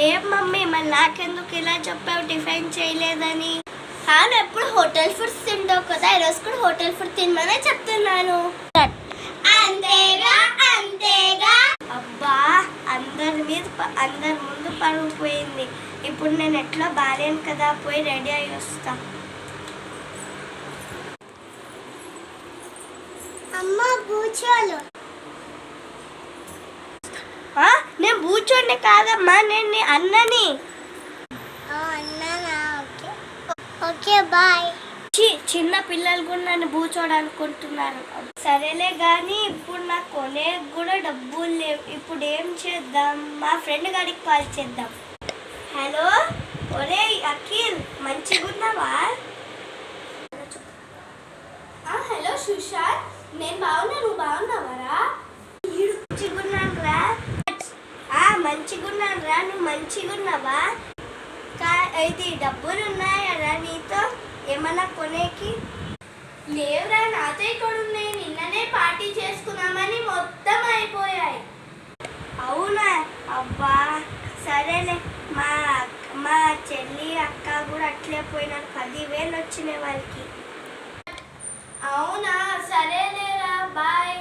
ఏం మమ్మీ మరి నాకెందుకు ఇలా చెప్పావు టిఫిన్ చేయలేదని? కానీ ఎప్పుడు హోటల్ ఫుడ్స్ తింటావు కదా, ఈరోజు కూడా హోటల్ ఫుడ్ తినమనే చెప్తున్నాను. అంతేగా అంతేగా. అబ్బా, అందరి ముందు పరుగు పోయింది. ఇప్పుడు నేను ఎట్లా బాలేను కదా, పోయి రెడీ అయ్యి వస్తా. అమ్మ బూచోలు. నేను బూచోడిని కాదమ్మా, నేను నీ అన్నని. Okay bye. చిన్న పిల్లలు కూడా నన్ను బూచోడు అనుకుంటున్నారు. సరేలే కానీ ఇప్పుడు నాకు కొనేకి కూడా డబ్బులు లేవు. ఇప్పుడు ఏం చేద్దాం? మా ఫ్రెండ్ గారికి కాల్ చేద్దాం. హలో, ఒరే అఖిల్, మంచిగున్నావా? హలో సుశాంత్, నేను బాగున్నా, నువ్వు బాగున్నావారా? మంచిగున్నాను రా. మంచిగున్నాను రా, నువ్వు మంచిగున్నావా? అయితే డబ్బులు ఉన్నాయా నీతో ఏమన్నా కొనేకి? లేవురా, నాతో ఇక్కడ ఉన్నాయి. నిన్ననే పార్టీ చేసుకున్నామని మొత్తం అయిపోయాయి. అవునా? అబ్బా సరేలే. మా చెల్లి అక్క కూడా అట్లే పోయినారు. 10,000 వచ్చినాయి వాళ్ళకి. అవునా? సరేలేరా, బాయ్.